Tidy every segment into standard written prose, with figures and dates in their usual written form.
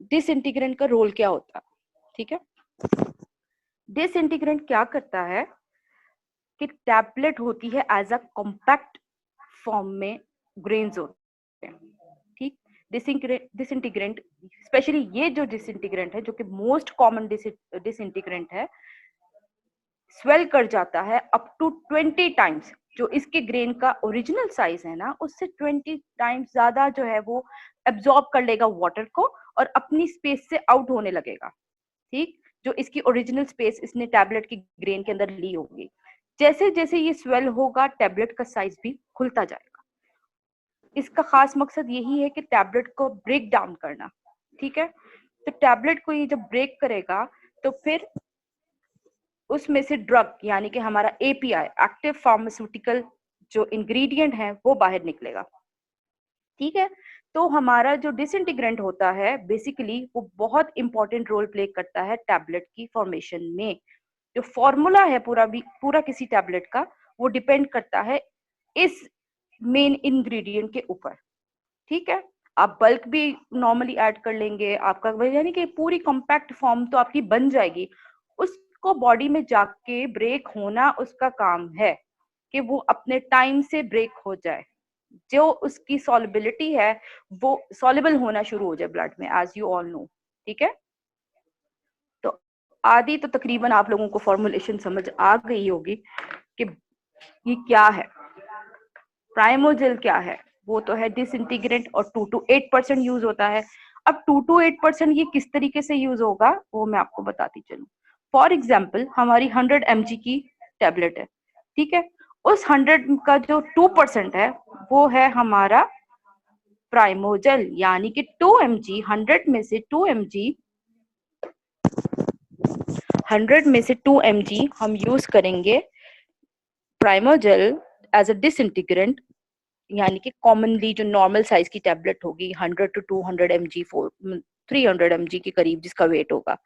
Disintegrant का role क्या होता है, ठीक है। डिसइंटीग्रेंट क्या करता है कि टैबलेट होती है एज अ कॉम्पैक्ट फॉर्म में ग्रेन्स होते हैं, ठीक। डिसइंटीग्रेंट स्पेशली ये जो डिसइंटीग्रेंट है, जो कि मोस्ट कॉमन डिसइंटीग्रेंट है, स्वेल कर जाता है अप टू 20 टाइम्स। जो इसके ग्रेन का ओरिजिनल साइज है ना, उससे 20 टाइम्स ज्यादा जो है वो एब्जॉर्ब कर लेगा वाटर को और अपनी स्पेस से आउट होने लगेगा, ठीक। जो इसकी ओरिजिनल स्पेस इसने टैबलेट की ग्रेन के अंदर ली होगी। जैसे जैसे ये स्वेल होगा, टैबलेट का साइज भी खुलता जाएगा। इसका खास मकसद यही है कि टैबलेट को ब्रेक डाउन करना, ठीक है। तो टैबलेट को ये जब ब्रेक करेगा तो फिर उसमें से ड्रग यानी कि हमारा एपीआई, एक्टिव फार्मास्यूटिकल जो इंग्रेडिएंट है वो बाहर निकलेगा, ठीक है। तो हमारा जो डिसइंटीग्रेंट होता है बेसिकली वो बहुत इंपॉर्टेंट रोल प्ले करता है टैबलेट की फॉर्मेशन में। जो फॉर्मूला है पूरा किसी टैबलेट का, वो डिपेंड करता है इस मेन इंग्रेडिएंट के ऊपर, ठीक है। आप बल्क भी नॉर्मली ऐड कर लेंगे, आपका यानी कि पूरी कॉम्पैक्ट फॉर्म तो आपकी बन जाएगी। उसको बॉडी में जाके ब्रेक होना उसका काम है कि वो अपने टाइम से ब्रेक हो जाए, जो उसकी सॉल्युबिलिटी है वो सॉल्युबल होना शुरू हो जाए ब्लड में, एज यू ऑल नो, ठीक है। तो आदि तो तकरीबन आप लोगों को फॉर्मुलेशन समझ आ गई होगी कि ये क्या है। प्राइमोजेल क्या है, वो तो है डिसइंटीग्रेंट और 2 to 8% यूज होता है। अब 2 to 8% ये किस तरीके से यूज होगा वो मैं आपको बताती चलूं। फॉर एग्जाम्पल हमारी 100 mg की टैबलेट है, ठीक है। उस 100 का जो 2% है वो है हमारा प्राइमोजेल, यानी कि 2 mg, 100 में से 2 mg हम यूज करेंगे प्राइमोजेल एज अ डिसइंटीग्रेंट, यानी कि कॉमनली जो नॉर्मल साइज की टैबलेट होगी 100 to 200 mg, 300 mg के करीब जिसका वेट होगा,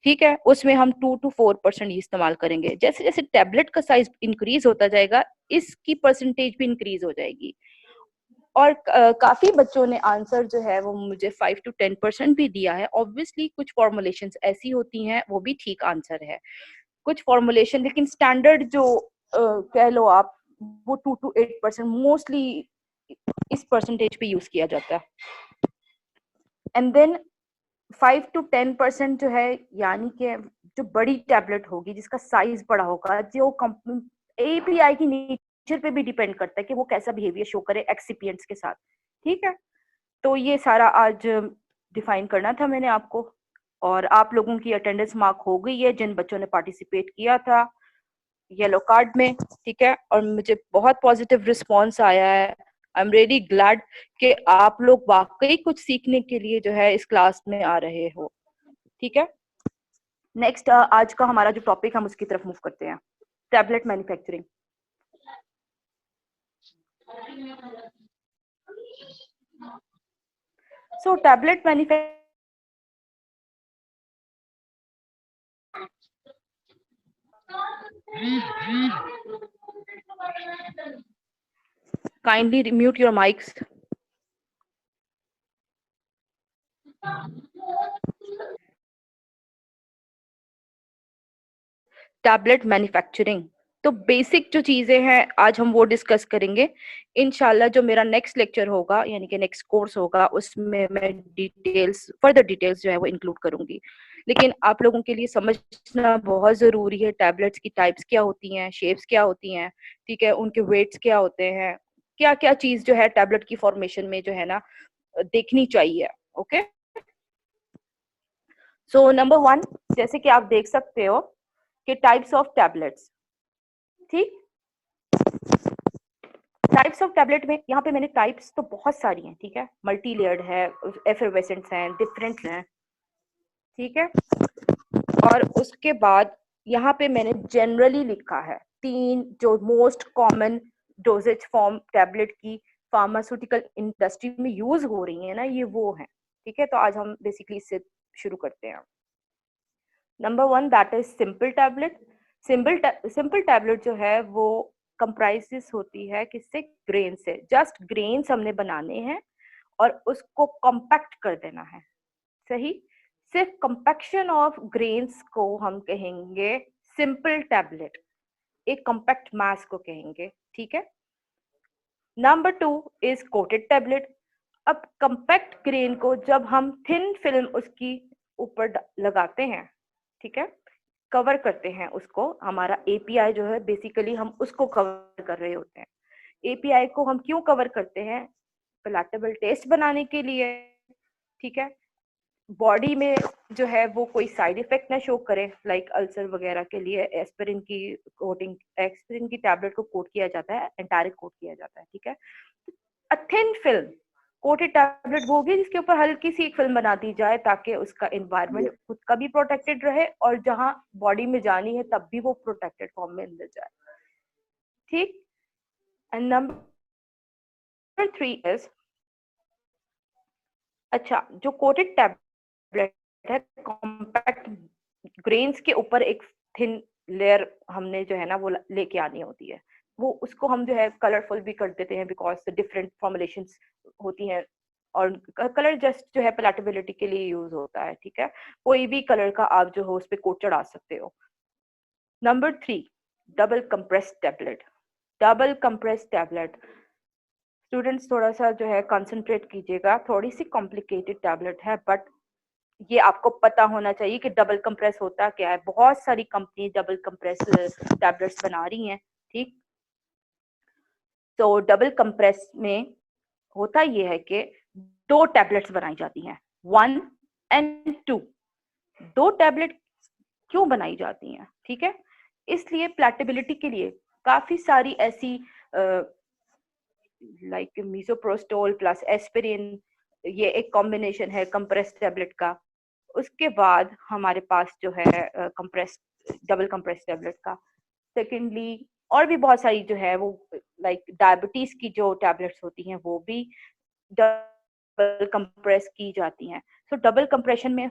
ठीक है, उसमें हम 2 to 4% इस्तेमाल करेंगे। जैसे जैसे टैबलेट का साइज इंक्रीज होता जाएगा इसकी परसेंटेज भी इंक्रीज हो जाएगी। और काफी बच्चों ने आंसर जो है वो मुझे 5 to 10% भी दिया है। ऑब्वियसली कुछ फॉर्मुलेशंस ऐसी होती हैं वो भी ठीक आंसर है, कुछ फॉर्मुलेशन, लेकिन स्टैंडर्ड जो कह लो आप, वो 2 to 8% मोस्टली इस परसेंटेज पे यूज किया जाता है। एंड देन 5 to 10% जो है, यानी कि जो बड़ी टैबलेट होगी जिसका साइज बड़ा होगा, जो एपीआई की नेचर पे भी डिपेंड करता है कि वो कैसा बिहेवियर शो करे एक्सिपिएंट्स के साथ, ठीक है। तो ये सारा आज डिफाइन करना था मैंने आपको। और आप लोगों की अटेंडेंस मार्क हो गई है जिन बच्चों ने पार्टिसिपेट किया था येलो कार्ड में, ठीक है। और मुझे बहुत पॉजिटिव रिस्पॉन्स आया है। आई एम रियली ग्लैड कि आप लोग वाकई कुछ सीखने के लिए जो है इस क्लास में आ रहे हो, ठीक है। नेक्स्ट आज का हमारा जो टॉपिक हम उसकी तरफ मूव करते हैं, tablet manufacturing. So tablet manufacturing kindly mute your mics. Tablet manufacturing, तो बेसिक जो चीजें हैं आज हम वो डिस्कस करेंगे। इंशाल्लाह जो मेरा नेक्स्ट लेक्चर होगा यानी कि नेक्स्ट कोर्स होगा उसमें मैं फर्दर डिटेल्स जो है वो इंक्लूड करूंगी। लेकिन आप लोगों के लिए समझना बहुत जरूरी है टैबलेट्स की टाइप्स क्या होती हैं, शेप्स क्या होती हैं, ठीक है, उनके वेट्स क्या होते हैं, क्या क्या चीज जो है टैबलेट की फॉर्मेशन में जो है ना देखनी चाहिए। ओके, सो नंबर 1, जैसे कि आप देख सकते हो कि टाइप्स ऑफ टैबलेट्स, ठीक। टाइप्स ऑफ टैबलेट में यहाँ पे मैंने टाइप्स तो बहुत सारी हैं, ठीक है, मल्टी लेयर्ड है, एफरवेसेंट्स हैं, डिफरेंट हैं, ठीक है। और उसके बाद यहाँ पे मैंने जनरली लिखा है 3 जो most common doses form tablet की फार्मास्यूटिकल इंडस्ट्री में यूज हो रही है ना, ये वो है, ठीक है। तो आज हम बेसिकली इससे शुरू करते हैं। Number 1 that is simple tablet. Simple tablet जो है वो कंप्राइजेस होती है किससे, ग्रेन से। जस्ट ग्रेन्स हमने बनाने हैं और उसको कॉम्पैक्ट कर देना है, सही। सिर्फ कंपैक्शन ऑफ ग्रेन्स को हम कहेंगे सिंपल टैबलेट, एक कंपैक्ट मास को कहेंगे, ठीक है। Number 2 is coated tablet. अब कंपैक्ट ग्रेन को जब हम थिन फिल्म उसकी ऊपर लगाते हैं, ठीक है, कवर करते हैं उसको, हमारा एपीआई जो है बेसिकली हम उसको कवर कर रहे होते हैं। एपीआई को हम क्यों कवर करते हैं? पैलेटेबल टेस्ट बनाने के लिए, ठीक है। बॉडी में जो है वो कोई साइड इफेक्ट ना शो करे, लाइक अल्सर वगैरह के लिए एस्पिरिन की कोटिंग, एस्पिरिन की टैबलेट को कोट किया जाता है, एंटारिक कोट किया जाता है, ठीक है। A thin film coated tablet वो होगी जिसके ऊपर हल्की सी एक फिल्म बना दी जाए ताकि उसका एनवायरनमेंट खुद का भी प्रोटेक्टेड रहे और जहां बॉडी में जानी है तब भी वो प्रोटेक्टेड फॉर्म में अंदर जाए, ठीक। एंड नंबर 3 इज, अच्छा जो कोटेड टैबलेट है, कॉम्पैक्ट ग्रेन्स के ऊपर एक थिन लेयर हमने जो है ना वो लेके आनी होती है, वो उसको हम जो है कलरफुल भी कर देते हैं बिकॉज डिफरेंट फॉर्मुलेशंस होती हैं, और कलर जस्ट जो है पैलेटेबिलिटी के लिए यूज होता है, ठीक है। कोई भी कलर का आप जो हो उस पर कोट चढ़ा सकते हो। Number 3, double compress tablet. Double compress tablet, students थोड़ा सा जो है कंसंट्रेट कीजिएगा, थोड़ी सी कॉम्प्लिकेटेड टैबलेट है बट ये आपको पता होना चाहिए कि डबल कंप्रेस होता क्या है। बहुत सारी कंपनी डबल कंप्रेस टैबलेट्स बना रही हैं, ठीक। तो डबल कंप्रेस में होता ये है कि 2 टैबलेट्स बनाई जाती हैं, 1 एंड 2। 2 टैबलेट क्यों बनाई जाती हैं, ठीक है, इसलिए प्लैटेबिलिटी के लिए काफी सारी ऐसी लाइक मीसोप्रोस्टोल प्लस एस्पिरिन, ये एक कॉम्बिनेशन है कंप्रेस टैबलेट का। उसके बाद हमारे पास जो है कंप्रेस, डबल कंप्रेस टैबलेट का। सेकेंडली और भी बहुत सारी जो है वो लाइक डायबिटीज की जो टैबलेट्स होती हैं वो भी डबल कंप्रेस की जाती हैं। सो डबल कंप्रेशन में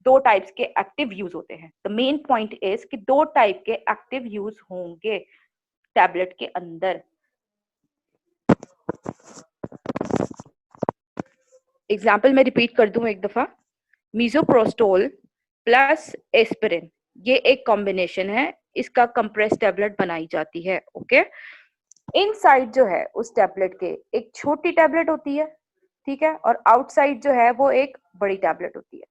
2 टाइप्स के एक्टिव यूज होते हैं। द मेन पॉइंट इज कि 2 टाइप के एक्टिव यूज होंगे टैबलेट के अंदर। एग्जाम्पल मैं रिपीट कर दूं एक दफा, मीजोप्रोस्टोल प्लस एस्पिरिन, ये एक कॉम्बिनेशन है, इसका कंप्रेस टैबलेट बनाई जाती है, ओके। इनसाइड जो है उस टैबलेट के एक छोटी टैबलेट होती है, ठीक है, और आउटसाइड जो है वो एक बड़ी टैबलेट होती है।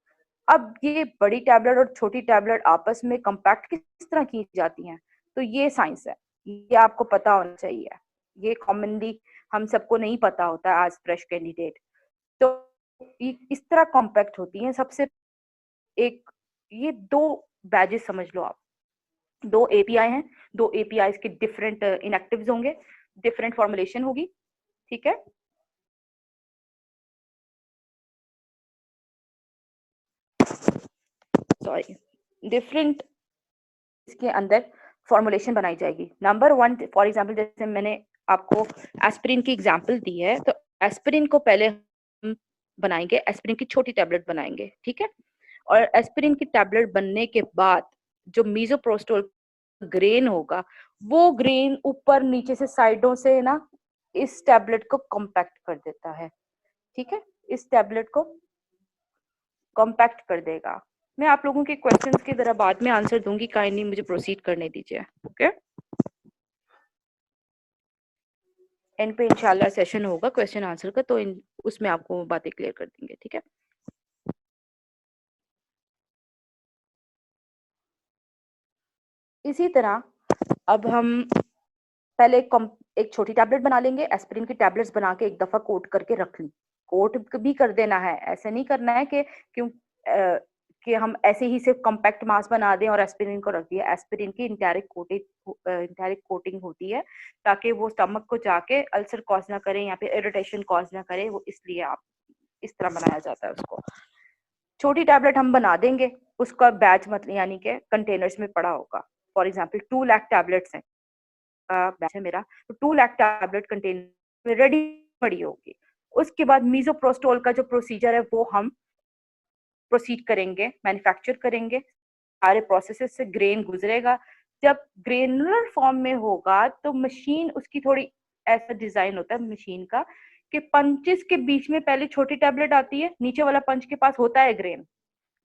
अब ये बड़ी टैबलेट और छोटी टैबलेट आपस में कंपैक्ट किस तरह की जाती हैं, तो ये साइंस है, ये आपको पता होना चाहिए। ये कॉमनली हम सबको नहीं पता होता है एज फ्रेश कैंडिडेट। तो इस तरह कॉम्पैक्ट होती हैं सबसे। एक ये 2 बैजेस समझ लो आप, 2 एपीआई हैं, 2 एपीआई के डिफरेंट इनएक्टिव्स होंगे, डिफरेंट फॉर्मुलेशन होगी, ठीक है। सॉरी, डिफरेंट इसके अंदर फॉर्मुलेशन बनाई जाएगी। नंबर 1 फॉर एग्जांपल, जैसे मैंने आपको एस्पिरिन की एग्जांपल दी है, तो एस्पिरिन को पहले हम बनाएंगे, एस्पिरिन की छोटी टैबलेट बनाएंगे, ठीक है। और एस्पिरिन की टैबलेट बनने के बाद जो मीजोप्रोस्टोल ग्रेन होगा, वो ग्रेन ऊपर नीचे से साइडों से ना इस टैबलेट को कॉम्पैक्ट कर देता है, ठीक है, इस टैबलेट को कॉम्पैक्ट कर देगा। मैं आप लोगों के क्वेश्चंस की तरह बाद में आंसर दूंगी, काइंडली मुझे प्रोसीड करने दीजिए, ओके। एंड पे इंशाल्लाह सेशन होगा क्वेश्चन आंसर का, तो उसमें आपको बातें क्लियर कर देंगे, ठीक है। इसी तरह अब हम पहले एक छोटी टैबलेट बना लेंगे, एस्पिरिन की टैबलेट्स बना के एक दफा कोट करके रख ली। कोट भी कर देना है, ऐसे नहीं करना है कि क्यों कि हम ऐसे ही सिर्फ कॉम्पैक्ट मास बना दें और एस्पिरिन को रख दिया। एस्पिरिन की इंटायरिक कोटिंग होती है ताकि वो स्टमक को जाके अल्सर कॉज ना करे या फिर इरिटेशन कॉज ना करे, वो इसलिए आप इस तरह बनाया जाता है उसको। छोटी टैबलेट हम बना देंगे, उसका बैच मतलब यानी कि कंटेनर्स में पड़ा होगा। फॉर एग्जाम्पल 2 लाख टैबलेट्स हैं बैच है मेरा, तो 2 लाख टैबलेट कंटेनर में रेडी पड़ी होगी। उसके बाद मीजोप्रोस्टोल का जो प्रोसीजर है वो हम प्रोसीड करेंगे, मैन्युफैक्चर करेंगे, सारे प्रोसेसेस से ग्रेन गुजरेगा। जब ग्रेनुलर फॉर्म में होगा तो मशीन उसकी थोड़ी ऐसा डिजाइन होता है मशीन का कि पंचेस के बीच में पहले छोटी टैबलेट आती है, नीचे वाला पंच के पास होता है ग्रेन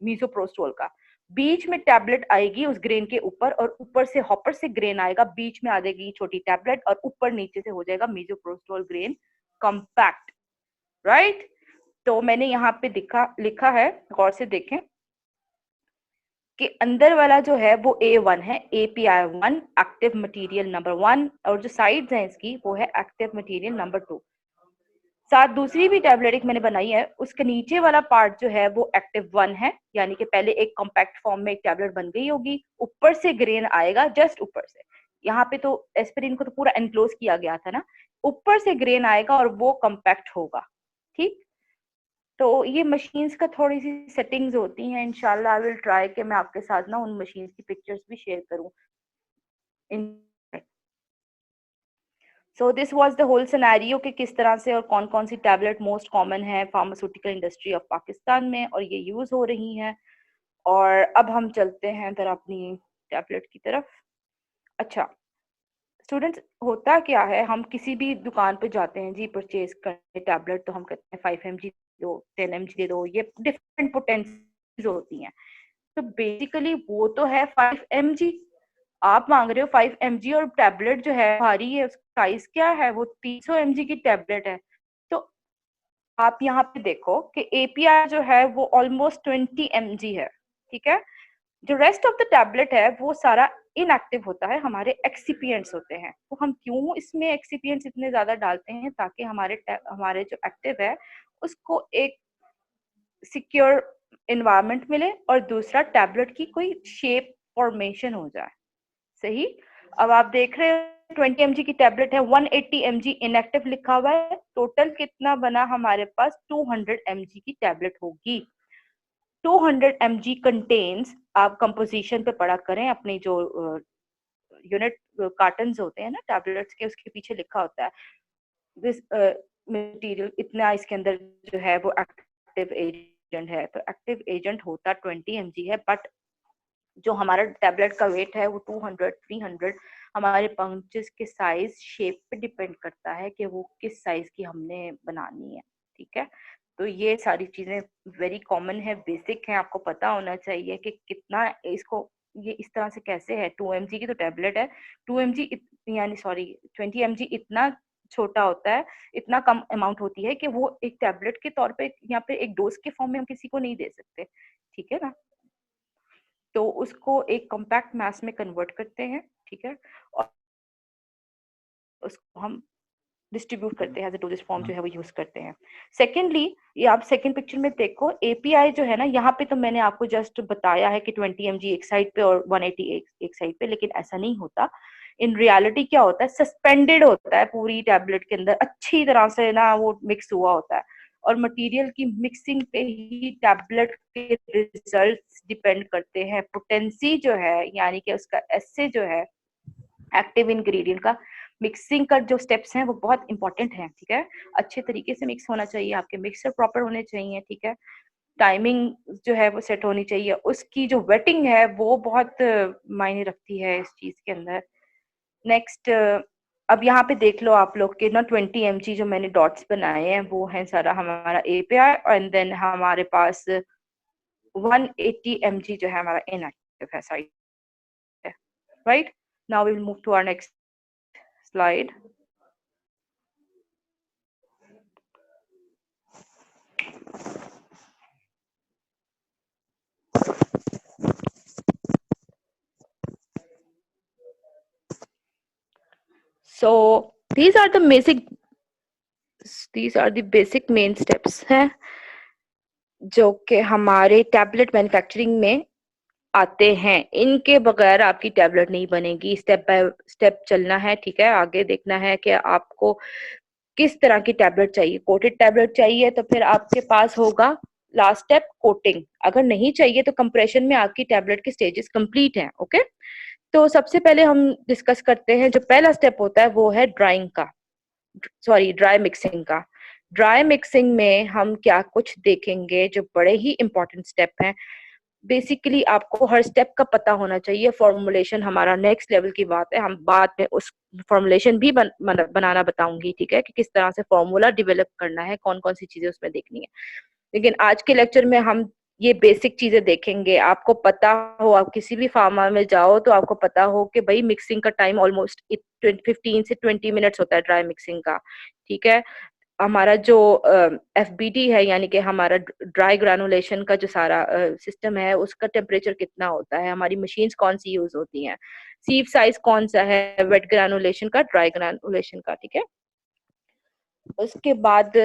मीसोप्रोस्टोल का, बीच में टैबलेट आएगी उस ग्रेन के ऊपर, और ऊपर से हॉपर से ग्रेन आएगा, बीच में आ जाएगी छोटी टैबलेट, और ऊपर नीचे से हो जाएगा मीसोप्रोस्टोल ग्रेन कॉम्पैक्ट, राइट। तो मैंने यहाँ पे लिखा है, गौर से देखें कि अंदर वाला जो है वो A1 है, API1 एक्टिव मटेरियल नंबर 1, और जो साइड्स हैं इसकी वो है एक्टिव मटेरियल नंबर 2। साथ दूसरी भी टैबलेट एक मैंने बनाई है, उसके नीचे वाला पार्ट जो है वो एक्टिव 1 है, यानी कि पहले एक कॉम्पैक्ट फॉर्म में एक टैबलेट बन गई होगी, ऊपर से ग्रेन आएगा, जस्ट ऊपर से, यहाँ पे तो एस्पिरिन को तो पूरा एनक्लोज किया गया था ना, ऊपर से ग्रेन आएगा और वो कॉम्पैक्ट होगा, ठीक। तो ये मशीन्स का थोड़ी सी सेटिंग्स होती हैं, इंशाल्लाह आई विल ट्राई कि मैं आपके साथ ना उन मशीन्स की पिक्चर्स भी शेयर करूं। So this was the whole scenario कि किस तरह से और कौन कौन सी टैबलेट मोस्ट कॉमन है फार्मास्यूटिकल इंडस्ट्री ऑफ पाकिस्तान में और ये यूज हो रही हैं। और अब हम चलते हैं जरा अपनी टैबलेट की तरफ। अच्छा स्टूडेंट्स, होता क्या है, हम किसी भी दुकान पे जाते हैं जी परचेज करने टैबलेट, तो हम कहते हैं 5 mg दो, 10 mg दे दो, ये डिफरेंट पोटेंसीज होती हैं। तो बेसिकली वो तो है 5 mg, आप मांग रहे हो 5 mg, और टैबलेट जो है भारी है, उसका साइज क्या है, वो 300 mg की टैबलेट है। तो आप यहाँ पे देखो कि एपीआई जो है वो ऑलमोस्ट 20 mg है, ठीक है। जो रेस्ट ऑफ द टैबलेट है वो सारा इनएक्टिव होता है, हमारे एक्सिपिएंट्स होते हैं। तो हम क्यों इसमें एक्सिपिएंट्स इतने ज्यादा डालते हैं, ताकि हमारे जो एक्टिव है उसको एक सिक्योर इन्वायरमेंट मिले, और दूसरा टैबलेट की कोई शेप फॉर्मेशन हो जाए, सही। अब आप देख रहे हैं 20 mg की टैबलेट है, 180 mg इनएक्टिव लिखा हुआ है, टोटल कितना बना हमारे पास, 200 mg की टैबलेट होगी। 200 mg कंटेन्स, आप कंपोजिशन पे पढ़ा करें, अपनी जो यूनिट कार्टन्स होते हैं ना टैबलेट्स के, उसके पीछे लिखा होता है दिस मटेरियल इतना, इसके अंदर जो है वो एक्टिव एजेंट है। तो एक्टिव एजेंट होता 20 mg है, बट जो हमारा टैबलेट का वेट है वो 200 300 हमारे पंचेस के साइज शेप पे डिपेंड करता है कि वो किस साइज की हमने बनानी है, ठीक है। तो ये सारी चीजें वेरी कॉमन है, बेसिक है, आपको पता होना चाहिए कि कितना इसको, ये इस तरह से कैसे है। 2 mg की तो टैबलेट है, 2 mg यानी सॉरी 20 mg इतना छोटा होता है, इतना कम अमाउंट होती है कि वो एक टैबलेट के तौर पे यहाँ पे एक डोज के फॉर्म में हम किसी को नहीं दे सकते, ठीक है ना। तो उसको एक कॉम्पैक्ट मास में कन्वर्ट करते हैं, ठीक है, और उसको हम डिस्ट्रीब्यूट करते हैं एज ए डोजेज फॉर्म जो है वो यूज करते हैं। सेकेंडली, ये आप सेकेंड पिक्चर में देखो, एपीआई जो है ना, यहाँ पे तो मैंने आपको जस्ट बताया है कि 20 mg एक साइड पे और 180 एक साइड पे, लेकिन ऐसा नहीं होता। इन रियलिटी क्या होता है, सस्पेंडेड होता है पूरी टैबलेट के अंदर, अच्छी तरह से ना वो मिक्स हुआ होता है, और मटेरियल की मिक्सिंग पे ही टैबलेट के रिजल्ट्स डिपेंड करते हैं। पोटेंसी जो है, यानी कि उसका एसे जो है एक्टिव इंग्रेडिएंट का, मिक्सिंग का जो स्टेप्स हैं वो बहुत इंपॉर्टेंट हैं, ठीक है। अच्छे तरीके से मिक्स होना चाहिए, आपके मिक्सर प्रॉपर होने चाहिए, ठीक है। टाइमिंग जो है वो सेट होनी चाहिए, उसकी जो वेटिंग है वो बहुत मायने रखती है इस चीज के अंदर। नेक्स्ट, अब यहाँ पे देख लो आप लोग के ना 20 mg जो मैंने डॉट्स बनाए हैं वो है सारा हमारा एपीआई, एंड देन हमारे पास 180 mg जो है हमारा इनएक्टिव है साइड है, right. Now we will move to our next slide. So these are the basic main steps हैं जो कि हमारे टैबलेट मैन्युफैक्चरिंग में आते हैं। इनके बगैर आपकी टैबलेट नहीं बनेगी, स्टेप बाय स्टेप चलना है, ठीक है। आगे देखना है कि आपको किस तरह की टैबलेट चाहिए। कोटेड टैबलेट चाहिए तो फिर आपके पास होगा लास्ट स्टेप कोटिंग, अगर नहीं चाहिए तो कंप्रेशन में आपकी टैबलेट के स्टेजेस कंप्लीट हैं, ओके। तो सबसे पहले हम डिस्कस करते हैं, जो पहला स्टेप होता है वो है ड्राइंग का, सॉरी ड्राई मिक्सिंग का। ड्राई मिक्सिंग में हम क्या कुछ देखेंगे जो बड़े ही इंपॉर्टेंट स्टेप हैं। बेसिकली आपको हर स्टेप का पता होना चाहिए। फॉर्मुलेशन हमारा नेक्स्ट लेवल की बात है, हम बाद में उस फॉर्मुलेशन भी बनाना बताऊंगी, ठीक है, कि किस तरह से फॉर्मूला डिवेलप करना है, कौन कौन सी चीजें उसमें देखनी है। लेकिन आज के लेक्चर में हम ये बेसिक चीजें देखेंगे। आपको पता हो, आप किसी भी फार्मा में जाओ तो आपको पता हो कि भाई मिक्सिंग का टाइम ऑलमोस्ट 15 से 20 मिनट्स होता है ड्राई मिक्सिंग का, ठीक है। हमारा जो FBT है, यानी कि हमारा ड्राई ग्रेनुलेशन का जो सारा सिस्टम है, उसका टेम्परेचर कितना होता है, हमारी मशीन्स कौन सी यूज होती हैं, सीव साइज कौन सा है वेट ग्रेनुलेशन का, ड्राई ग्रेनुलेशन का, ठीक है। उसके बाद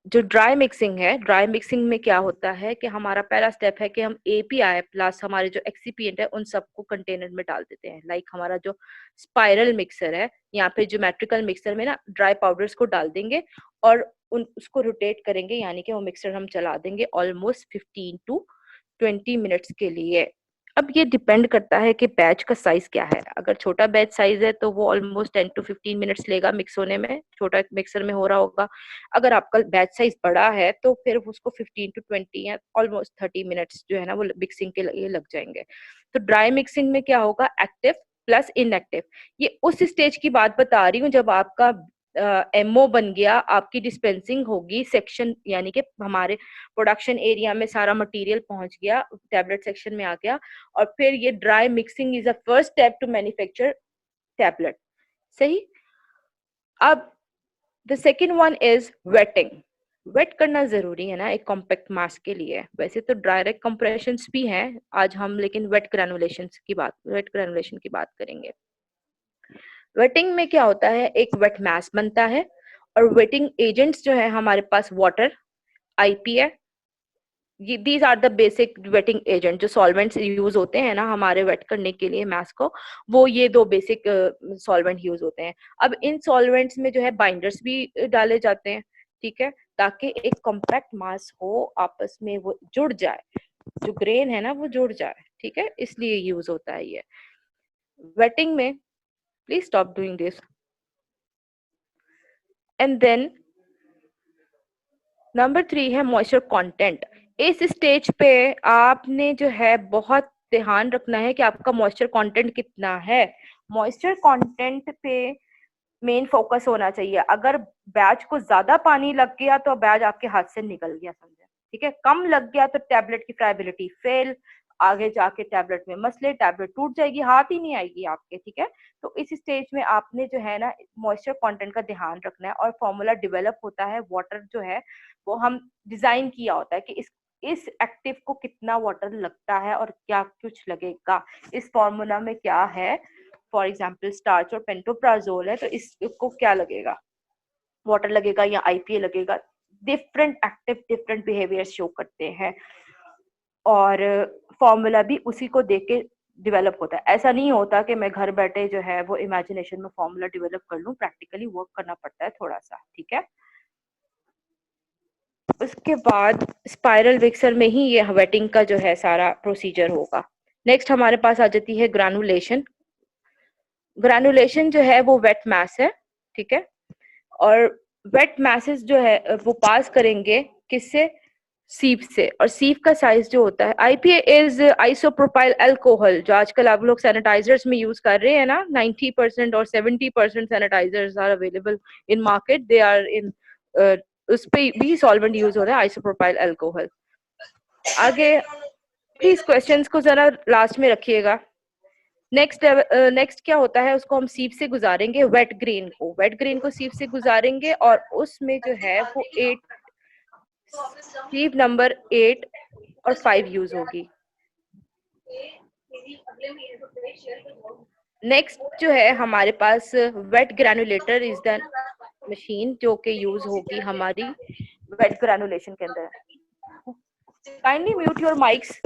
जो ड्राई मिक्सिंग है, ड्राई मिक्सिंग में क्या होता है कि हमारा पहला स्टेप है कि हम API प्लस हमारे जो एक्सीपिएंट है उन सबको कंटेनर में डाल देते हैं। लाइक हमारा जो स्पाइरल मिक्सर है, यहाँ पे ज्योमेट्रिकल मिक्सर में ना ड्राई पाउडर्स को डाल देंगे और उसको रोटेट करेंगे, यानी कि वो मिक्सर हम चला देंगे ऑलमोस्ट 15 to 20 मिनट्स के लिए। अब ये डिपेंड करता है कि बैच का साइज क्या है। अगर छोटा बैच साइज है तो वो ऑलमोस्ट 10 to 15 मिनट्स लेगा मिक्स होने में, छोटा मिक्सर में हो रहा होगा। अगर आपका बैच साइज बड़ा है तो फिर उसको 15 to 20 या ऑलमोस्ट 30 मिनट्स जो है ना वो मिक्सिंग के लिए लग जाएंगे। तो ड्राई मिक्सिंग में क्या होगा, एक्टिव प्लस इनएक्टिव। ये उस स्टेज की बात बता रही हूँ जब आपका MO बन गया, आपकी डिस्पेंसिंग होगी सेक्शन, यानी कि हमारे प्रोडक्शन एरिया में सारा मटेरियल पहुंच गया, टैबलेट सेक्शन में आ गया, और फिर ये dry mixing is a first step to manufacture tablet. सही। अब the second one is wetting. Wet करना जरूरी है ना एक कॉम्पैक्ट मास के लिए। वैसे तो डायरेक्ट कंप्रेशन भी हैं आज हम, लेकिन वेट ग्रेनुलेशन की बात करेंगे। वेटिंग में क्या होता है, एक वेट मास बनता है, और वेटिंग एजेंट्स जो है हमारे पास वाटर, IP है। ये these are the basic wetting agent, जो सॉल्वेंट्स यूज होते हैं ना हमारे वेट करने के लिए मास को, वो ये दो बेसिक सॉल्वेंट यूज होते हैं। अब इन सॉल्वेंट्स में जो है बाइंडर्स भी डाले जाते हैं, ठीक है, ताकि एक कॉम्पैक्ट मास हो, आपस में वो जुड़ जाए, जो ग्रेन है ना वो जुड़ जाए, ठीक है, इसलिए यूज होता है ये वेटिंग में। Please stop doing this. And then number 3 है मॉइस्चर कंटेंट। इस स्टेज पे आपने जो है बहुत ध्यान रखना है कि आपका मॉइस्चर कंटेंट कितना है। मॉइस्चर कंटेंट पे मेन फोकस होना चाहिए। अगर बैच को ज्यादा पानी लग गया तो बैच आपके हाथ से निकल गया, समझे, ठीक है। कम लग गया तो टैबलेट की फ्राइबिलिटी फेल, आगे जाके टैबलेट में मसले, टैबलेट टूट जाएगी, हाथ ही नहीं आएगी आपके, ठीक है। तो इस स्टेज में आपने जो है ना मॉइस्चर कंटेंट का ध्यान रखना है। और फॉर्मूला डेवलप होता है, वाटर जो है वो हम डिजाइन किया होता है कि इस एक्टिव को कितना वाटर लगता है और क्या कुछ लगेगा, इस फॉर्मूला में क्या है। फॉर एग्जाम्पल स्टार्च और पेंटोप्राजोल है तो इसको क्या लगेगा, वाटर लगेगा या IPA लगेगा। Different active different behaviour show करते हैं, और फॉर्मूला भी उसी को देख के डिवेलप होता है। ऐसा नहीं होता कि मैं घर बैठे जो है वो इमेजिनेशन में फॉर्मूला डिवेलप कर लूं, प्रैक्टिकली वर्क करना पड़ता है थोड़ा सा, ठीक है। उसके बाद स्पाइरल मिक्सर में ही ये वेटिंग का जो है सारा प्रोसीजर होगा। नेक्स्ट हमारे पास आ जाती है ग्रानुलेशन। ग्रेनुलेशन जो है वो वेट मैस है, ठीक है। और वेट मैसेज जो है वो पास करेंगे किससे, सीप से। और सीप का साइज जो होता है, IPA इज आइसोप्रोपाइल अल्कोहल, जो आजकल आप लोग सैनिटाइजर्स में यूज कर रहे हैं ना, 90% और 70% sanitizers are available in market, they are in, उस पे भी सॉल्वेंट यूज हो रहा है आइसोप्रोपाइल अल्कोहल। आगे प्लीज क्वेश्चंस को जरा लास्ट में रखिएगा। नेक्स्ट क्या होता है, उसको हम सीप से गुजारेंगे, वेट ग्रेन को सीप से गुजारेंगे, और उसमें जो है वो 8, सीप नंबर 8 और 5 यूज होगी। नेक्स्ट जो है हमारे पास wet granulator is the machine जो कि यूज होगी हमारी वेट ग्रेनुलेशन के अंदर। Kindly mute your mics,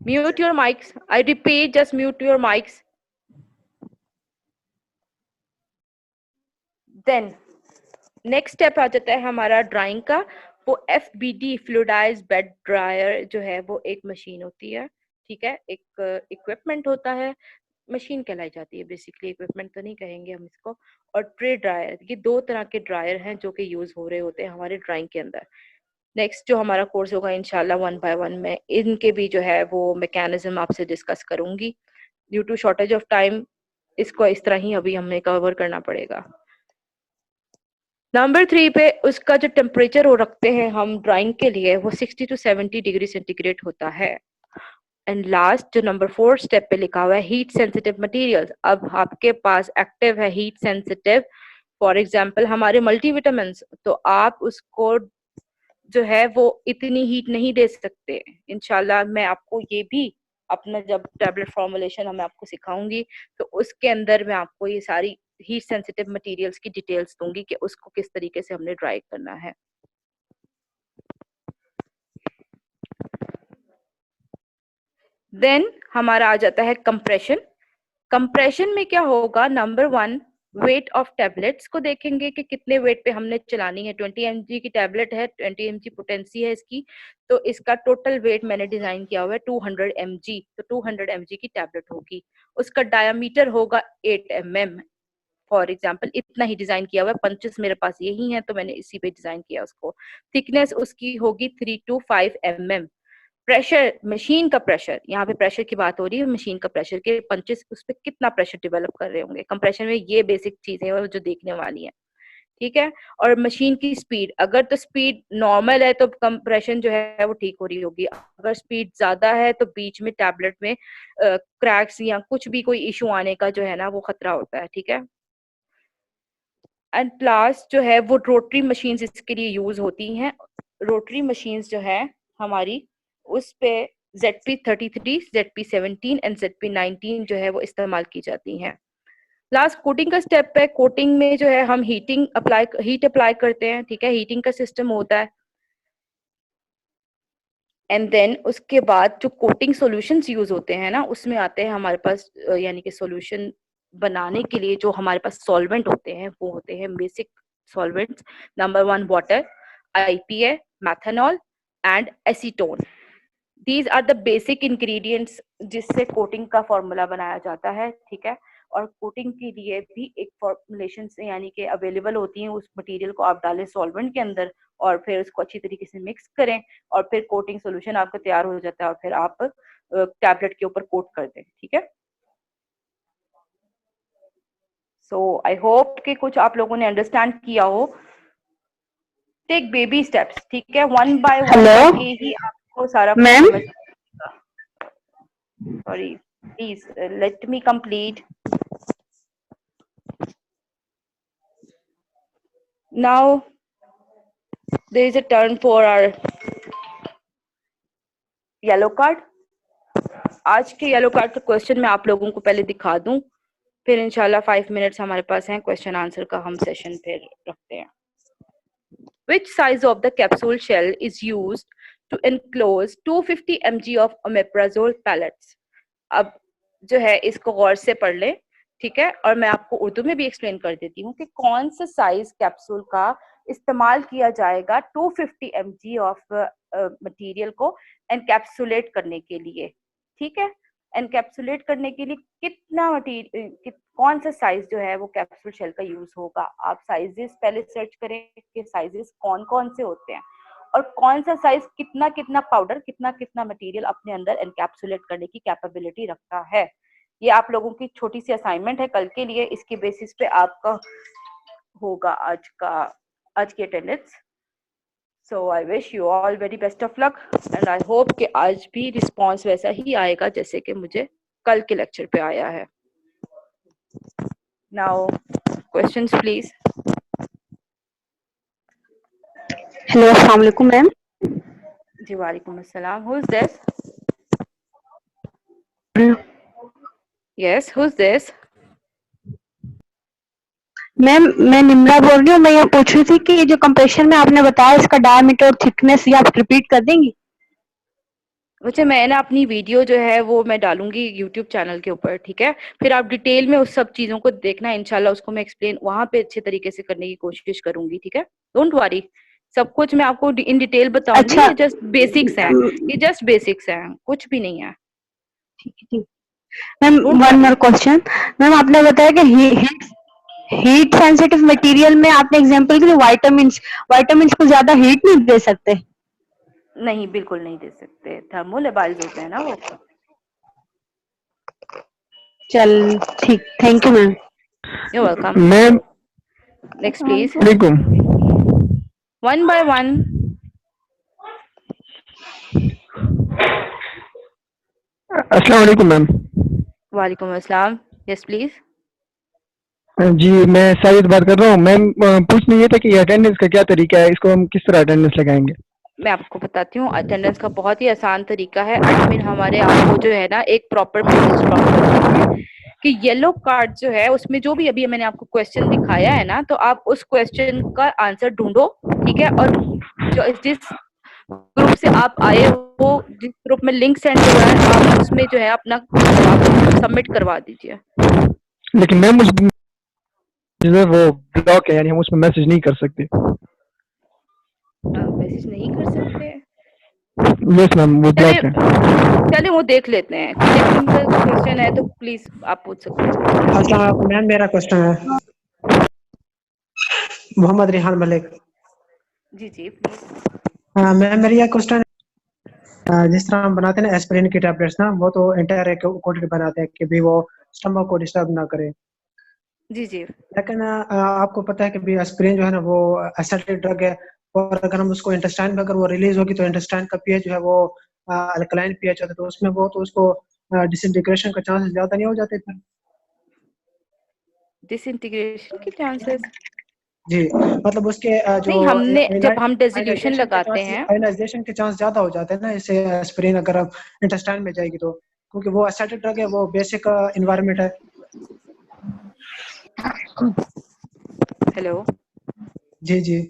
mute your mics, I repeat, just mute your mics. Then next step आ जाता है हमारा ड्राइंग का। वो FBD फ्लूइडाइज बेड ड्रायर जो है वो एक मशीन होती है, ठीक है, एक इक्विपमेंट होता है, मशीन कहलाई जाती है बेसिकली, इक्विपमेंट तो नहीं कहेंगे हम इसको। और ट्रे ड्रायर, ये दो तरह के ड्रायर हैं जो कि यूज हो रहे होते हैं हमारे ड्राइंग के अंदर। नेक्स्ट जो हमारा कोर्स होगा इंशाल्लाह 1 बाय 1 में इनके भी जो है वो मैकेनिज्म आपसे डिस्कस करूंगी। Due to shortage of time इसको इस तरह ही अभी हमें कवर करना पड़ेगा। नंबर 3 पे उसका जो टेम्परेचर वो रखते हैं हम ड्राइंग के लिए वो 60 to 70 डिग्री सेंटीग्रेड होता है। एंड लास्ट जो नंबर 4 स्टेप पे लिखा हुआ है हीट सेंसिटिव मटेरियल्स। अब आपके पास एक्टिव है हीट सेंसिटिव, फॉर एग्जांपल हमारे मल्टीविटामिन, तो आप उसको जो है वो इतनी हीट नहीं दे सकते। इंशाल्लाह मैं आपको ये भी अपना जब टैबलेट फॉर्मुलेशन मैं आपको सिखाऊंगी तो उसके अंदर मैं आपको ये सारी हीट सेंसिटिव मटेरियल्स की डिटेल्स दूंगी कि उसको किस तरीके से हमने ड्राई करना है। देन हमारा आ जाता है कंप्रेशन। कंप्रेशन में क्या होगा, नंबर 1 वेट ऑफ टैबलेट्स को देखेंगे कि कितने वेट पे हमने चलानी है। 20 mg की टैबलेट है, 20 mg पोटेंसी है इसकी, तो इसका टोटल वेट मैंने डिजाइन किया हुआ है 200 mg, तो 200 mg की टैबलेट होगी। उसका डायमीटर होगा 8 mm, फॉर एग्जाम्पल इतना ही डिजाइन किया हुआ है। पंचेस मेरे पास यही है तो मैंने इसी पे डिजाइन किया उसको। थिकनेस उसकी होगी 3 to 5 mm। प्रेशर, मशीन का प्रेशर, यहाँ पे प्रेशर की बात हो रही है, मशीन का प्रेशर के पंचेस उस पर कितना प्रेशर डेवलप कर रहे होंगे। कंप्रेशन में ये बेसिक चीजें हैं जो देखने वाली है, ठीक है। और मशीन की स्पीड, अगर तो स्पीड नॉर्मल है तो कंप्रेशन जो है वो ठीक हो रही होगी, अगर स्पीड ज्यादा है तो बीच में टैबलेट में क्रैक्स या कुछ भी कोई इशू आने का जो है ना वो खतरा होता है, ठीक है। एंड लास्ट जो है वो रोटरी मशीन्स इसके लिए यूज होती हैं। रोटरी मशीन्स जो है हमारी उस पे ZP33, ZP17 एंड ZP19 जो है वो इस्तेमाल की जाती हैं। लास्ट कोटिंग का स्टेप है। कोटिंग में जो है हम हीट अप्लाई करते हैं, ठीक है, हीटिंग का सिस्टम होता है। एंड देन उसके बाद जो कोटिंग सॉल्यूशंस यूज होते हैं ना उसमें आते हैं हमारे पास यानी कि सॉल्यूशन बनाने के लिए जो हमारे पास सॉल्वेंट होते हैं वो होते हैं basic solvents. Number 1 water, IPA, methanol and acetone. These are the basic ingredients जिससे कोटिंग का फॉर्मूला बनाया जाता है, ठीक है। और कोटिंग के लिए भी एक फॉर्मुलेशन यानी कि अवेलेबल होती हैं। उस मटेरियल को आप डालें सॉल्वेंट के अंदर और फिर उसको अच्छी तरीके से मिक्स करें और फिर कोटिंग सॉल्यूशन आपका तैयार हो जाता है और फिर आप टैबलेट के ऊपर कोट कर दें, ठीक है। सो आई होप कि कुछ आप लोगों ने अंडरस्टैंड किया हो। टेक बेबी स्टेप्स, ठीक है, 1 बाय 1 करके ही आपको सारा कुछ समझ। Sorry, please let me complete. Now there is a turn for our yellow card. आज के येलो कार्ड का क्वेश्चन मैं आप लोगों को पहले दिखा दूं, फिर इंशाल्लाह 5 मिनट्स हमारे पास हैं, क्वेश्चन आंसर का हम सेशन फिर रखते हैं। Which size of the capsule shell is used to enclose 250 mg of omeprazole pellets? अब जो है इसको गौर से पढ़ ले, ठीक है, और मैं आपको उर्दू में भी एक्सप्लेन कर देती हूँ कि कौन सा साइज कैप्सूल का इस्तेमाल किया जाएगा 250 mg ऑफ मटेरियल को एनकैप्सुलेट करने के लिए, ठीक है। एनकैप्सुलेट करने के लिए कितना मटेरियल, कौन सा साइज जो है वो कैप्सूल शेल का यूज होगा। आप साइजेस पहले सर्च करें कि साइजेस कौन कौन से होते हैं और कौन सा साइज कितना कितना पाउडर, कितना कितना मटेरियल अपने अंदर एनकैप्सुलेट करने की कैपेबिलिटी रखता है। ये आप लोगों की छोटी सी असाइनमेंट है कल के लिए, इसके बेसिस पे आपका होगा आज की attendance. So I wish you all very best of luck and I hope कि आज भी रिस्पॉन्स वैसा ही आएगा जैसे कि मुझे कल के लेक्चर पे आया है। Now questions please. हेलो, अस्सलाम वालेकुम मैम। जी वालेकुम अस्सलाम। Who is this? Yes, who is this? Ma'am मैं निम्रा बोल रही हूँ। मैं ये पूछ रही थी कि ये जो कंप्रेशन में आपने बताया इसका डायमीटर और थिकनेस ये आप रिपीट कर देंगी? अच्छा, मैं ना अपनी वीडियो जो है वो मैं डालूंगी यूट्यूब चैनल के ऊपर, ठीक है, फिर आप डिटेल में उस सब चीजों को देखना इंशाल्लाह, उसको मैं एक्सप्लेन वहां पे अच्छे तरीके से करने की कोशिश करूंगी, ठीक है। डोंट वरी, सब कुछ मैं आपको इन डिटेल बताऊंगी। अच्छा, ये जस्ट बेसिक्स हैं, ये जस्ट बेसिक्स हैं, कुछ भी नहीं है। ठीक है, ठीक। Ma'am don't one worry. More question. Ma'am आपने बताया कि हीट सेंसिटिव मटेरियल में आपने एग्जांपल के लिए वाइटामिन को ज्यादा हीट नहीं दे सकते। नहीं, बिल्कुल नहीं दे सकते, थर्मोलेबाइल्स होते हैं ना वो। चल ठीक, thank you ma'am. You welcome. Ma'am next please, वालेकुम। One by one. अस्सलाम वालेकुम मैम। वालेकुम अस्सलाम। Yes please. जी मैं साजिद बात कर रहा हूँ मैम। पूछना ये था कि अटेंडेंस का क्या तरीका है, इसको हम किस तरह अटेंडेंस लगाएंगे? मैं आपको बताती हूँ, अटेंडेंस का बहुत ही आसान तरीका है। एडमिन हमारे आपको जो है ना एक प्रॉपर मैसेज ड्रॉप कर देंगे कि येलो कार्ड जो है उसमें जो भी अभी मैंने आपको क्वेश्चन दिखाया है ना, तो आप उस क्वेश्चन का आंसर ढूंढो, ठीक है। और जो जिस ग्रुप से आप आए हो, जिस ग्रुप में लिंक सेंड हुआ है, आप उसमें जो है अपना जवाब सबमिट करवा दीजिए। लेकिन मैम उस जो है वो ब्लॉक है, यानी हम उसमें मैसेज नहीं कर सकते। मैसेज नहीं कर सकते? यस मैम, वो चलिए ब्लॉक है। चलिए वो देख लेते हैं। कोई टेक्निकल क्वेश्चन है तो प्लीज आप पूछ सकते हैं। अस्सलाम मैम, मेरा क्वेश्चन है मोहम्मद रिहान मलिक। जी जी प्लीज। मैम मेरी यह क्वेश्चन है, जिस तरह हम बनाते हैं ना एस्पिरिन की टैबलेट्स ना, वो तो एंटायर कोटेड बनाते हैं कि भी वो स्टमक को डिस्टर्ब ना करे। जी जी लेकिन आपको पता है कि भी एस्पिरिन जो है ना वो एसिडिक ड्रग है, और अगर हम उसको इंटेस्टाइन में अगर वो रिलीज होगी तो इंटेस्टाइन का पीएच जो है वो अल्कलाइन पीएच होता है, तो उसमें वो तो उसको डिसइंटीग्रेशन का चांसेस ज्यादा नहीं हो जाते फिर? डिसइंटीग्रेशन के चांसेस? जी, मतलब उसके जो नहीं, हमने जब हम डिसोल्यूशन आयनाइजेशन के लगाते चांस हैं। आयनाइजेशन के चांस ज्यादा हो जाते हैं ना इससे एस्पिरिन अगर अब इंटेस्टाइन में जाएगी तो, क्योंकि वो एसिडिक ड्रग है, वो बेसिक एनवायरनमेंट है। हेलो। जी जी।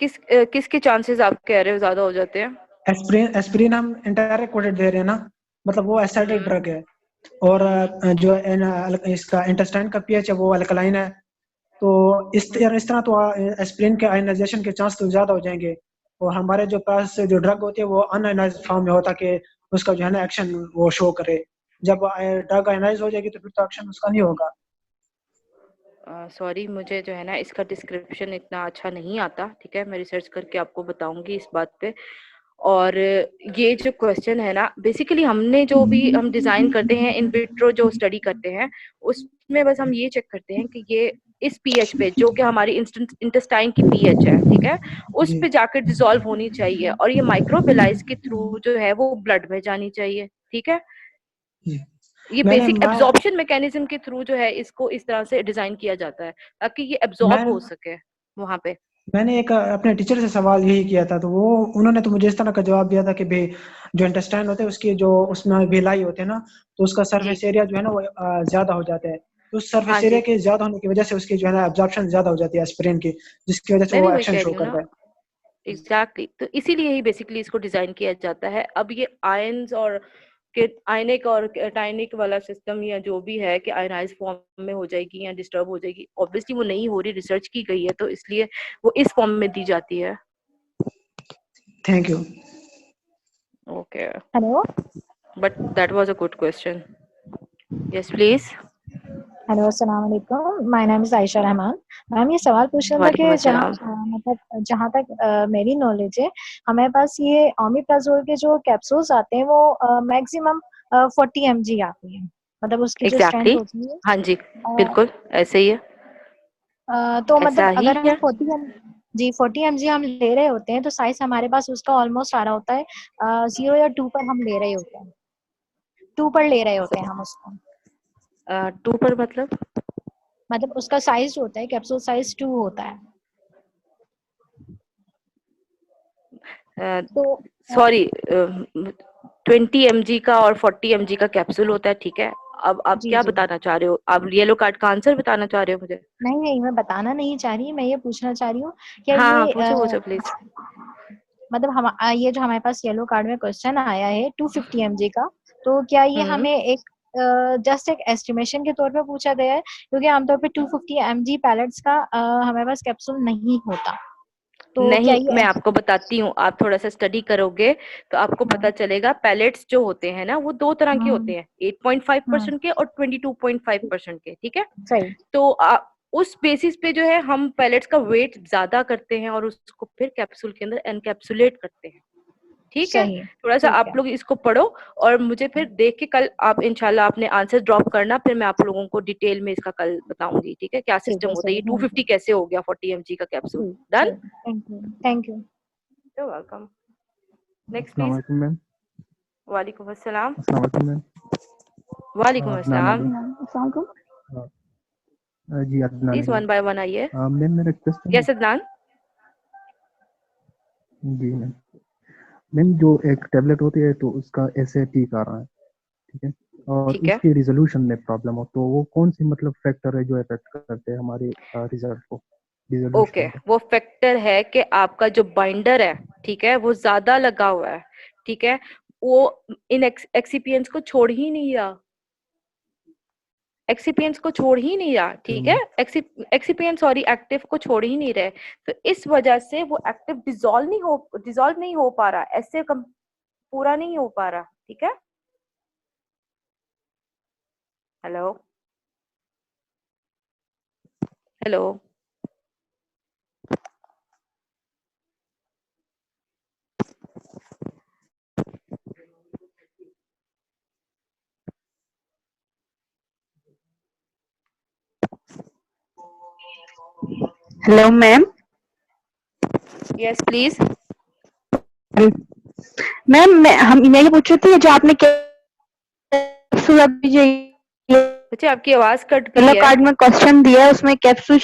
किसके चांसेस आप कह रहे हो ज्यादा हो जाते हैं? एस्पिरिन एस्पिरिन हम इंटायरली कोटेड दे रहे हैं ना, मतलब वो एसिडिक ड्रग है, और जो इसका इंटेस्टाइन का पीएच है वो अल्कलाइन है, तो इस तरह तो एस्पिरिन के आयनाइजेशन के चांस तो ज्यादा हो जाएंगे, और हमारे जो पास जो ड्रग होती है वो अनआयनाइज फॉर्म में होता कि उसका जो है ना एक्शन वो शो करे। जब ड्रग आयनाइज हो जाएगी तो फिर तो एक्शन उसका नहीं होगा। सॉरी, मुझे जो है ना इसका डिस्क्रिप्शन इतना अच्छा नहीं आता, ठीक है। मैं रिसर्च करके आपको बताऊंगी इस बात पे। और ये जो क्वेश्चन है ना, बेसिकली हमने जो भी हम डिजाइन करते हैं, इन विट्रो जो स्टडी करते हैं, उसमें बस हम ये चेक करते हैं कि ये इस पीएच पे, जो कि हमारी इंटेस्टाइन की पीएच है, ठीक है, उस जी पे जाकर डिसॉल्व होनी चाहिए, और ये माइक्रोबिलाइज के थ्रू जो है वो ब्लड में जानी चाहिए, ठीक है। जी। ये मैंने बेसिक मैं एब्जॉर्प्शन मैकेनिज्म के थ्रू जो है इसको इस तरह से डिजाइन किया जाता है ताकि ये एब्जॉर्ब मैं हो सके वहां पे। मैंने एक अपने टीचर से सवाल यही किया था, तो वो उन्होंने तो मुझे इस तरह का जवाब दिया था कि भाई जो इंटेस्टाइन होते हैं उसकी जो उसमें विलाई होते हैं ना, तो उसका जी सरफेस एरिया जो है ना वो ज्यादा हो जाता है, तो उस हाँ सरफेस एरिया जी, के ज्यादा होने की वजह से उसकी जो है ना एब्जॉर्प्शन ज्यादा हो जाती है एस्पिरिन की, जिसकी वजह से मैं भी वो वही एक्शन कह शो रही हूँ ना। करता है। एग्जैक्टली तो इसीलिए ही बेसिकली इसको डिजाइन किया जाता है। अब ये आयंस और के आयनिक और टाइनिक वाला सिस्टम या जो भी है कि आयनाइज फॉर्म में हो जाएगी या डिस्टर्ब हो जाएगी, ऑब्वियसली वो नहीं हो रही, रिसर्च की गई है, तो इसलिए वो इस फॉर्म में दी जाती है। Thank you. Okay, hello. But that was a good question. Yes please. Hello, अस्सलाम वालेकुम। My name is Ayesha Rahman. Ma'am, ये सवाल पूछना था वालेकुम कि अस्सलाम। मतलब जहाँ तक मेरी नॉलेज है, हमारे पास ये ओमिप्राजोल के जो कैप्सूल्स आते हैं वो मैक्सिमम 40 mg आती हैं, मतलब उसकी जो स्ट्रेंथ एग्जैक्टली होती है। हाँ जी, अ, बिल्कुल ऐसे ही है। तो ऐसा मतलब ही अगर है। हम 40 mg हम ले रहे होते हैं, तो साइज हमारे पास उसका ऑलमोस्ट आ रहा होता है 0 या 2 पर हम ले रहे होते हैं, 2 पर ले रहे होते हैं हम उसको। टू पर मतलब? मतलब उसका साइज जो होता है, कैप्सूल साइज 2 होता है। तो अ, सॉरी, 20 mg का और 40 mg का कैप्सूल होता है, ठीक है। अब आप जी क्या जी। बताना चाह रहे हो? आप येलो कार्ड का आंसर बताना चाह रहे हो मुझे? नहीं नहीं, मैं बताना नहीं चाह रही, मैं ये पूछना चाह रही हूँ क्या हाँ हाँ, ये पूछो पूछो प्लीज। मतलब ये जो हमारे पास येलो कार्ड में क्वेश्चन आया है 250 mg का, तो क्या ये हम्म। हमें एक जस्ट एक एस्टिमेशन के तौर पे पूछा गया है, क्योंकि आमतौर पे 250 mg पैलेट्स का हमारे पास कैप्सूल नहीं होता, तो क्या नहीं, ये मैं आपको बताती हूँ, आप थोड़ा सा स्टडी करोगे तो आपको पता हाँ, चलेगा। पैलेट्स जो होते हैं ना वो दो तरह के हम्म होते हैं, 8.5% हम्म के और 22.5% के, ठीक है। सही। तो उस बेसिस पे जो है हम पैलेट्स का वेट ज्यादा करते हैं और उसको फिर कैप्सूल के अंदर एनकैप्सुलेट करते हैं। ठीक है, सही है, थोड़ा सा ठीक आप है। लोग इसको पढ़ो और मुझे फिर देख के कल आप इंशाल्लाह अपने आंसर ड्रॉप करना, फिर मैं आप लोगों को डिटेल में इसका कल बताऊंगी। ठीक है, क्या ठीक सिस्टम है होता है, ये सर, थैंक 250 कैसे हो गया 40 mg का capsule. You. Done, thank you, thank you. You welcome. Next अस्सलाम प्लीज। वालेकुम मैम। वालेकुम अस्सलाम। अस्सलाम वालेकुम मैम। वालेकुम अदनान अस्सलाम। अली। जी Adnan please Ali. One by one आइए। मैम मेरा क्वेश्चन है। यस अदनान। जी मैम। मैम जो एक टेबलेट होती है तो उसका ऐसे टीक आ रहा है, ठीक है, और ठीक है, उसकी रिजोल्यूशन में प्रॉब्लम हो, तो वो कौन सी मतलब फैक्टर है जो इफेक्ट करते हैं हमारे रिजल्ट को, ओके, रिजोल्यूशन को? वो फैक्टर है कि आपका जो बाइंडर है, ठीक है, वो ज्यादा लगा हुआ है। ठीक है, वो इन एक्सिपिएंट्स को छोड़ ही नहीं रहा, एक्सिपिएंट्स को छोड़ ही नहीं रहा। ठीक है, एक्सिपिएंट सॉरी एक्टिव को छोड़ ही नहीं रहे, तो इस वजह से वो एक्टिव डिसॉल्व नहीं हो पा रहा, ऐसे पूरा नहीं हो पा रहा। ठीक है, hello hello. Hello ma'am. Yes please. Ma'am मैं ये पूछ रही थी, जो आपने कैप्सूल अभी जो बच्चे आपकी आवाज कट गई येलो है। कार्ड में क्वेश्चन दिया है उसमें कैप्सूल